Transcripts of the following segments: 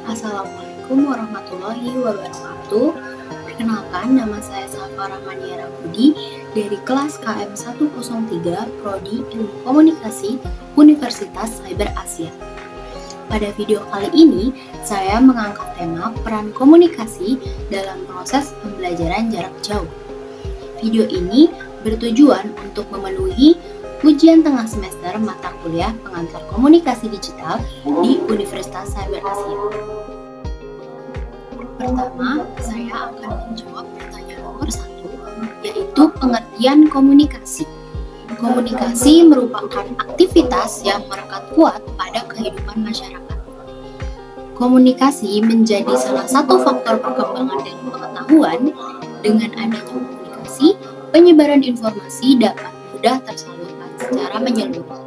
Assalamualaikum warahmatullahi wabarakatuh. Perkenalkan, nama saya Safa Rahmaniara Budi dari kelas KM 103 Prodi Ilmu Komunikasi Universitas Cyber Asia. Pada video kali ini, saya mengangkat tema peran komunikasi dalam proses pembelajaran jarak jauh. Video ini bertujuan untuk memenuhi ujian tengah semester mata kuliah pengantar komunikasi digital di Universitas Cyber Asia. Pertama, saya akan menjawab pertanyaan nomor 1, yaitu pengertian komunikasi. Komunikasi merupakan aktivitas yang melekat kuat pada kehidupan masyarakat. Komunikasi menjadi salah satu faktor perkembangan dan pengetahuan. Dengan adanya komunikasi, penyebaran informasi dapat mudah tersalurkan secara menyeluruh.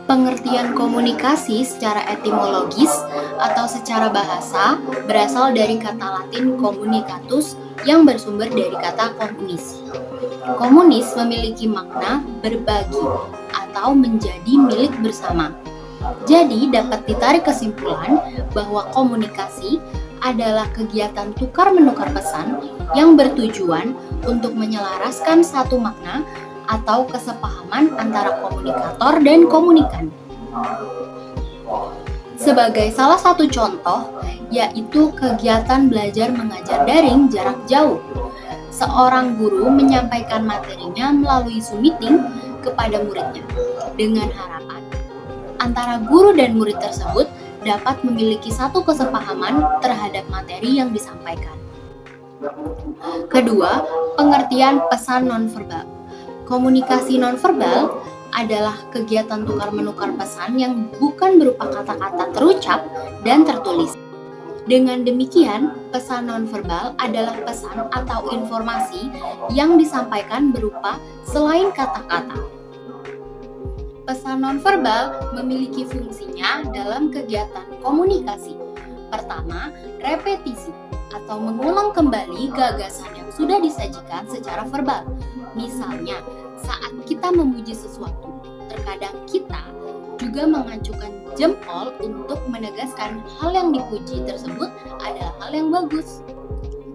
Pengertian komunikasi secara etimologis atau secara bahasa berasal dari kata Latin communicatus yang bersumber dari kata komunis. Komunis memiliki makna berbagi atau menjadi milik bersama. Jadi dapat ditarik kesimpulan bahwa komunikasi adalah kegiatan tukar-menukar pesan yang bertujuan untuk menyelaraskan satu makna atau kesepahaman antara komunikator dan komunikan. Sebagai salah satu contoh, yaitu kegiatan belajar mengajar daring jarak jauh. Seorang guru menyampaikan materinya melalui Zoom meeting kepada muridnya, dengan harapan antara guru dan murid tersebut dapat memiliki satu kesepahaman terhadap materi yang disampaikan. Kedua, pengertian pesan nonverbal. Komunikasi nonverbal adalah kegiatan tukar-menukar pesan yang bukan berupa kata-kata terucap dan tertulis. Dengan demikian, pesan nonverbal adalah pesan atau informasi yang disampaikan berupa selain kata-kata. Pesan nonverbal memiliki fungsinya dalam kegiatan komunikasi. Pertama, repetisi atau mengulang kembali gagasan yang sudah disajikan secara verbal. Misalnya, saat kita memuji sesuatu, terkadang kita juga mengacukan jempol untuk menegaskan hal yang dipuji tersebut adalah hal yang bagus.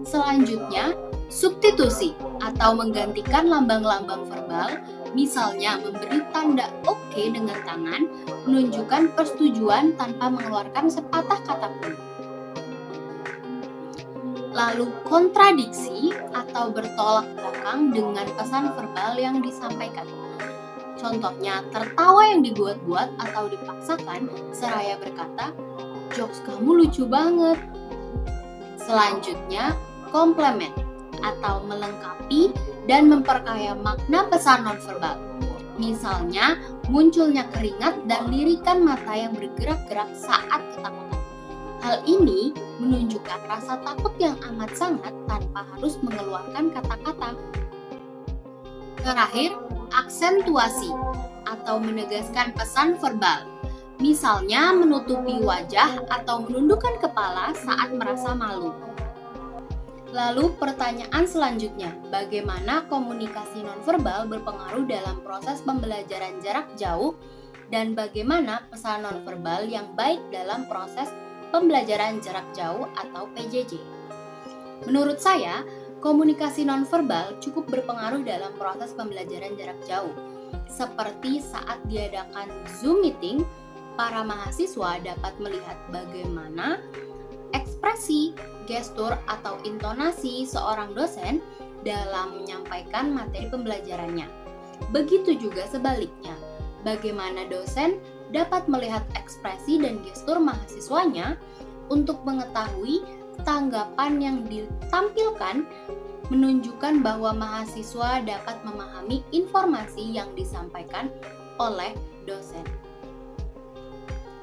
Selanjutnya, substitusi atau menggantikan lambang-lambang verbal, misalnya memberi tanda oke dengan tangan, menunjukkan persetujuan tanpa mengeluarkan sepatah kata pun. Lalu kontradiksi atau bertolak belakang dengan pesan verbal yang disampaikan. Contohnya, tertawa yang dibuat-buat atau dipaksakan seraya berkata, "Jokes kamu lucu banget." Selanjutnya, komplement atau melengkapi dan memperkaya makna pesan nonverbal. Misalnya, munculnya keringat dan lirikan mata yang bergerak-gerak saat ketakutan. Hal ini menunjukkan rasa takut yang amat sangat tanpa harus mengeluarkan kata-kata. Terakhir, aksentuasi atau menegaskan pesan verbal. Misalnya, menutupi wajah atau menundukkan kepala saat merasa malu. Lalu pertanyaan selanjutnya, bagaimana komunikasi nonverbal berpengaruh dalam proses pembelajaran jarak jauh dan bagaimana pesan nonverbal yang baik dalam proses pembelajaran jarak jauh atau PJJ. Menurut saya, komunikasi nonverbal cukup berpengaruh dalam proses pembelajaran jarak jauh. Seperti saat diadakan Zoom meeting, para mahasiswa dapat melihat bagaimana ekspresi, gestur, atau intonasi seorang dosen dalam menyampaikan materi pembelajarannya. Begitu juga sebaliknya, bagaimana dosen dapat melihat ekspresi dan gestur mahasiswanya untuk mengetahui tanggapan yang ditampilkan menunjukkan bahwa mahasiswa dapat memahami informasi yang disampaikan oleh dosen.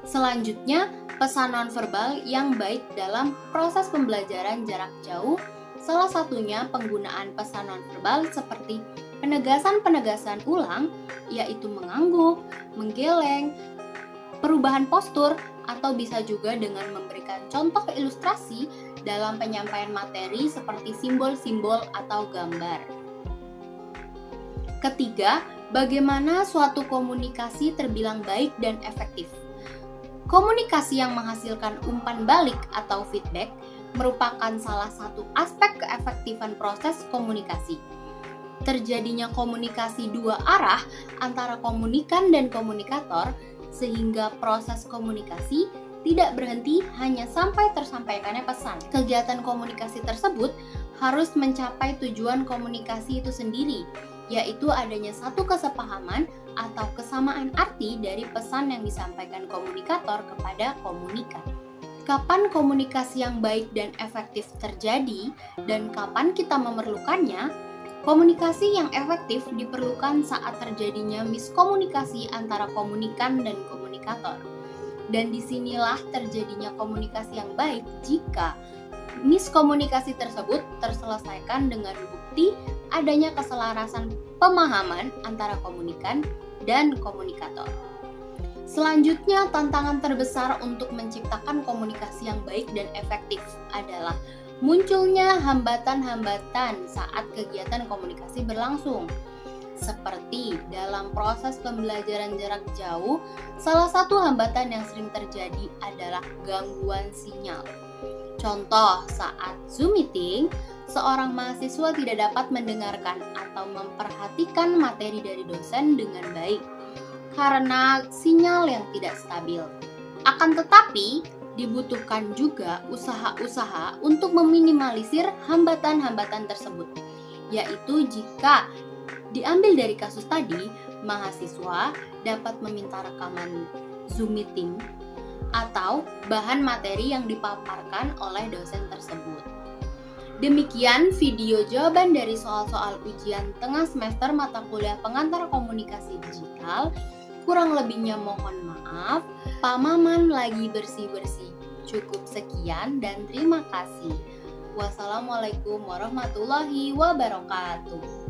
Selanjutnya, pesan nonverbal yang baik dalam proses pembelajaran jarak jauh, salah satunya penggunaan pesan nonverbal seperti penegasan-penegasan ulang, yaitu mengangguk, menggeleng, perubahan postur, atau bisa juga dengan memberikan contoh ilustrasi dalam penyampaian materi seperti simbol-simbol atau gambar. Ketiga, Bagaimana suatu komunikasi terbilang baik dan efektif? Komunikasi yang menghasilkan umpan balik atau feedback merupakan salah satu aspek keefektifan proses komunikasi. Terjadinya komunikasi dua arah antara komunikan dan komunikator, sehingga proses komunikasi tidak berhenti hanya sampai tersampaikannya pesan. Kegiatan komunikasi tersebut harus mencapai tujuan komunikasi itu sendiri, yaitu adanya satu kesepahaman atau kesamaan arti dari pesan yang disampaikan komunikator kepada komunikan. Kapan komunikasi yang baik dan efektif terjadi dan kapan kita memerlukannya? Komunikasi yang efektif diperlukan saat terjadinya miskomunikasi antara komunikan dan komunikator. Dan disinilah terjadinya komunikasi yang baik jika miskomunikasi tersebut terselesaikan dengan bukti adanya keselarasan pemahaman antara komunikan dan komunikator. Selanjutnya, tantangan terbesar untuk menciptakan komunikasi yang baik dan efektif adalah munculnya hambatan-hambatan saat kegiatan komunikasi berlangsung. Seperti dalam proses pembelajaran jarak jauh, salah satu hambatan yang sering terjadi adalah gangguan sinyal. Contoh, saat Zoom meeting, seorang mahasiswa tidak dapat mendengarkan atau memperhatikan materi dari dosen dengan baik karena sinyal yang tidak stabil. Akan tetapi, dibutuhkan juga usaha-usaha untuk meminimalisir hambatan-hambatan tersebut, yaitu jika diambil dari kasus tadi, mahasiswa dapat meminta rekaman Zoom meeting atau bahan materi yang dipaparkan oleh dosen tersebut. Demikian video jawaban dari soal-soal ujian tengah semester mata kuliah pengantar komunikasi digital. Kurang lebihnya mohon maaf. Pak Maman lagi bersih-bersih. Cukup sekian dan terima kasih. Wassalamualaikum warahmatullahi wabarakatuh.